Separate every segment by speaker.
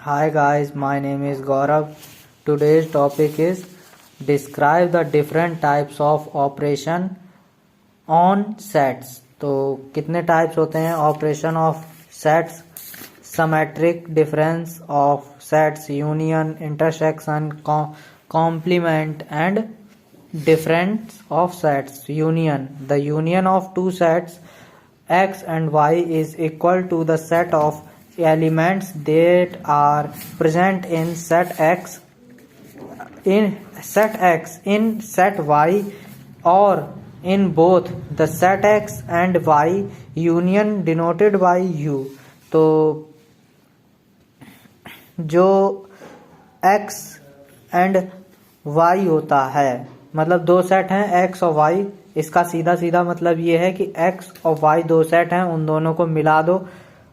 Speaker 1: Hi guys, my name is Gaurav. Today's topic is describe the different types of operation on sets. तो कितने types होते हैं operation of sets? Symmetric, difference of sets, union, intersection, complement and difference of sets. Union, the union of two sets x and y is equal to the set of elements that are present in set x in set y or in both the set x and y union denoted by u. तो जो x and y होता है, मतलब दो set हैं x और y, इसका सीधा सीधा मतलब ये है कि x और y दो सेट हैं, उन दोनों को मिला दो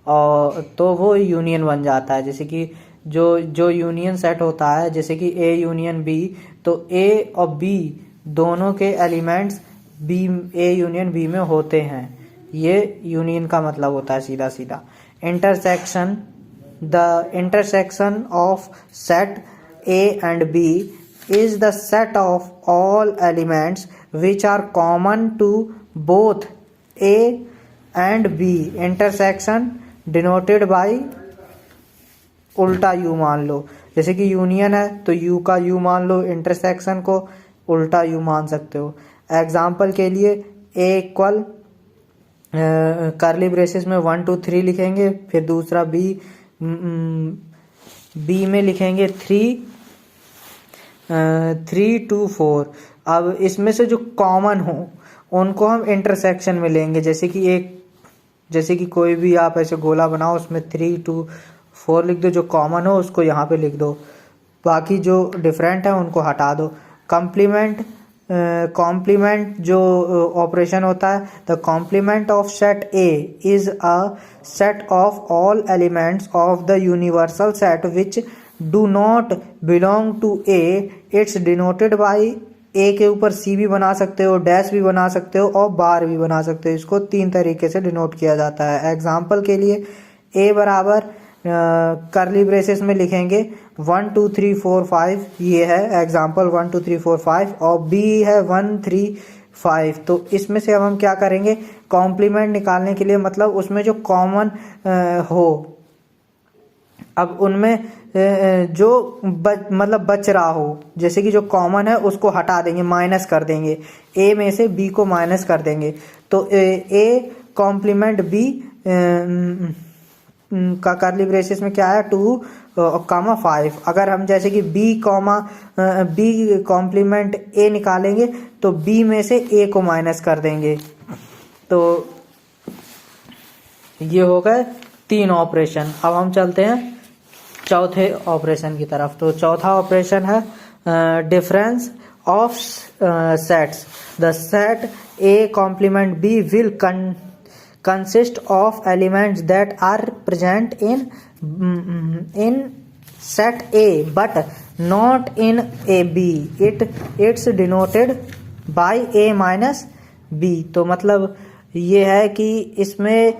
Speaker 1: और तो वो यूनियन बन जाता है. जैसे कि जो यूनियन सेट होता है, जैसे कि A यूनियन B, तो A और B दोनों के एलिमेंट्स A यूनियन B में होते हैं. ये यूनियन का मतलब होता है सीधा सीधा. Intersection, the intersection of set A and B is the set of all elements which are common to both A and B. Intersection denoted by उल्टा U मान लो. जैसे कि यूनियन है तो U का U मान लो, इंटरसेक्शन को उल्टा U मान सकते हो. एग्जाम्पल के लिए A इक्वल कर्ली ब्रेसेस में 1 2 3 लिखेंगे, फिर दूसरा B में लिखेंगे 3 2 4. अब इसमें से जो कॉमन हो उनको हम इंटरसेक्शन में लेंगे. जैसे कि कोई भी आप ऐसे गोला बनाओ, उसमें 3 2 4 लिख दो, जो कॉमन हो उसको यहाँ पे लिख दो, बाकी जो डिफरेंट है उनको हटा दो. कॉम्प्लीमेंट जो ऑपरेशन होता है, the complement of set A is a set of all elements of the universal set which do not belong to A. It's denoted by, A के ऊपर सी भी बना सकते हो, डैश भी बना सकते हो और बार भी बना सकते हो. इसको 3 तरीके से डिनोट किया जाता है. एग्जाम्पल के लिए ए बराबर कर्ली ब्रेसेस में लिखेंगे 1 2 3 4 5, ये है एग्जाम्पल 1 2 3 4 5, और बी है 1 3 5. तो इसमें से अब हम क्या करेंगे, कॉम्प्लीमेंट निकालने के लिए, मतलब उसमें जो कॉमन हो, अब उनमें जो मतलब बच रहा हो, जैसे कि जो कॉमन है उसको हटा देंगे, माइनस कर देंगे, ए में से बी को माइनस कर देंगे. तो ए कॉम्प्लीमेंट बी का कर्ली ब्रेसेस में क्या है 2 कामा 5. अगर हम जैसे कि बी कॉम्प्लीमेंट ए निकालेंगे तो बी में से ए को माइनस कर देंगे. तो ये हो गए 3 ऑपरेशन. अब हम चलते हैं चौथे ऑपरेशन की तरफ. तो चौथा ऑपरेशन है difference of sets. The set A complement B will consist of elements that are present in set A but not in a B. It's denoted by A minus B. तो मतलब ये है कि इसमें,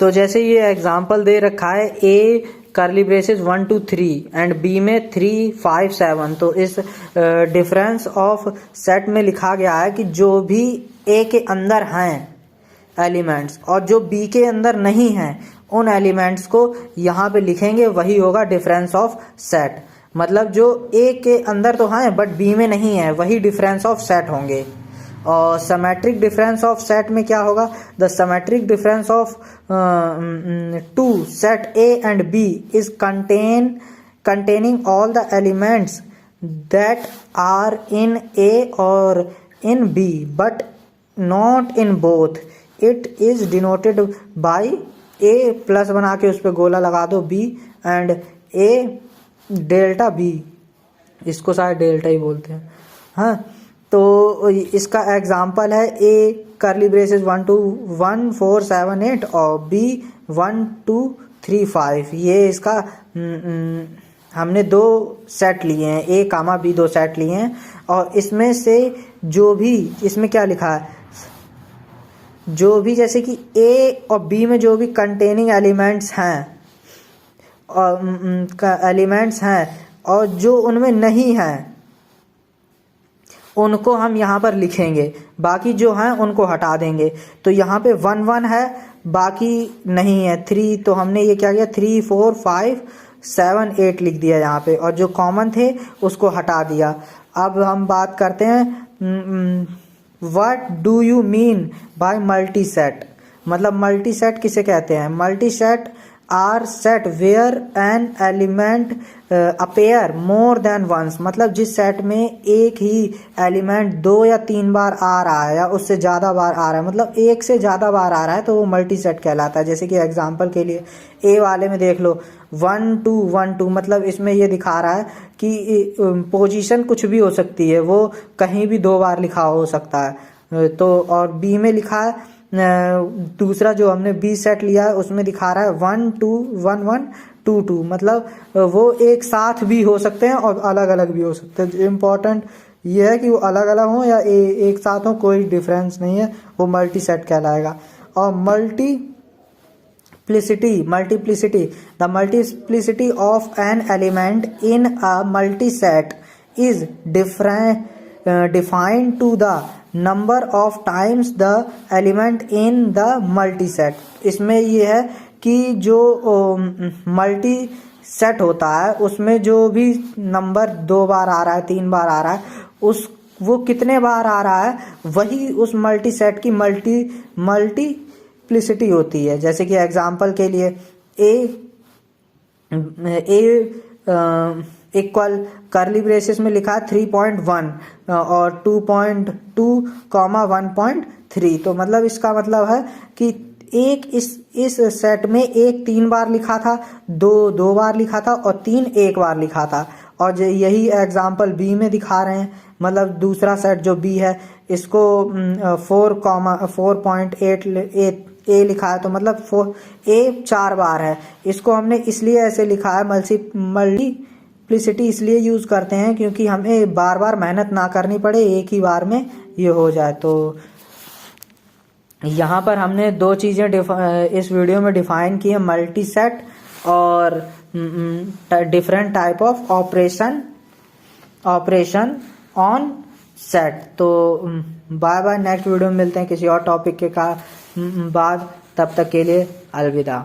Speaker 1: तो जैसे ये एग्जाम्पल दे रखा है A curly braces 1 2 3 and B में 3 5 7. तो इस डिफरेंस ऑफ सेट में लिखा गया है कि जो भी A के अंदर हैं एलिमेंट्स और जो B के अंदर नहीं हैं, उन एलिमेंट्स को यहाँ पे लिखेंगे, वही होगा डिफरेंस ऑफ सेट. मतलब जो A के अंदर तो हैं बट B में नहीं है, वही डिफरेंस ऑफ सेट होंगे. और सिमेट्रिक डिफरेंस ऑफ सेट में क्या होगा, the symmetric difference of two set A and B is containing all the elements that are in A or in B but not in both. It is denoted by A plus बना के उस पर गोला लगा दो B and A delta B, इसको शायद delta ही बोलते हैं. हाँ, तो इसका एग्जाम्पल है A कर्ली ब्रेसेस 1 2 1 4 7 8 और B 1 2 3 5. ये इसका हमने 2 सेट लिए हैं, A कामा B 2 सेट लिए हैं. और इसमें से जो भी, इसमें क्या लिखा है, जो भी जैसे कि ए और बी में जो भी कंटेनिंग एलिमेंट्स हैं, एलिमेंट्स हैं और जो उनमें नहीं हैं उनको हम यहाँ पर लिखेंगे, बाकी जो हैं उनको हटा देंगे। तो यहाँ पे 1 1 है, बाकी नहीं है 3, तो हमने ये क्या किया 3 4 5 7 8 लिख दिया यहाँ पे, और जो कॉमन थे उसको हटा दिया। अब हम बात करते हैं what do you mean by multiset. मतलब मल्टी सेट किसे कहते हैं? Multiset are sets where an element appear more than once. मतलब जिस सेट में एक ही एलिमेंट 2 या 3 बार आ रहा है या उससे ज़्यादा बार आ रहा है, मतलब एक से ज़्यादा बार आ रहा है, तो वो मल्टी सेट कहलाता है। जैसे कि एग्जांपल के लिए ए वाले में देख लो 1 2 1 2, मतलब इसमें ये दिखा रहा है कि पोजीशन कुछ भी हो सकती है, वो कहीं भी 2 बार लिखा हो सकता है। तो और बी में लिखा है दूसरा जो हमने बी सेट लिया है उसमें दिखा रहा है 1 2 1 1 2 2, मतलब वो एक साथ भी हो सकते हैं और अलग अलग भी हो सकते हैं। इम्पोर्टेंट ये है कि वो अलग अलग हो या एक साथ हो, कोई डिफरेंस नहीं है, वो मल्टी सेट कहलाएगा। और multiplicity the multiplicity of an element in a multiset is defined to the number of times the element in the multiset. इसमें ये है कि जो मल्टी सेट होता है उसमें जो भी नंबर 2 बार आ रहा है 3 बार आ रहा है, वो कितने बार आ रहा है वही उस मल्टी सेट की मल्टीप्लिसिटी होती है। जैसे कि एग्जांपल के लिए इक्वल कर्ली ब्रेसेस में लिखा है 3.1 और 2.2 1.3। तो मतलब इसका मतलब है कि एक इस सेट में एक 3 बार लिखा था, 2 बार लिखा था और 3 1 बार लिखा था। और यही एग्जांपल बी में दिखा रहे हैं, मतलब दूसरा सेट जो बी है इसको 4.8 ए लिखा है, तो मतलब 4 बार है। इसको हमने इसलिए ऐसे लिखा है, मल्टीप्लिसिटी इसलिए यूज करते हैं क्योंकि हमें बार बार मेहनत ना करनी पड़े, एक ही बार में ये हो जाए। तो यहाँ पर हमने 2 चीज़ें इस वीडियो में डिफाइन की है, मल्टी सेट और different type of operation on set. तो बाय बाय, नेक्स्ट वीडियो में मिलते हैं किसी और टॉपिक के बाद। तब तक के लिए अलविदा।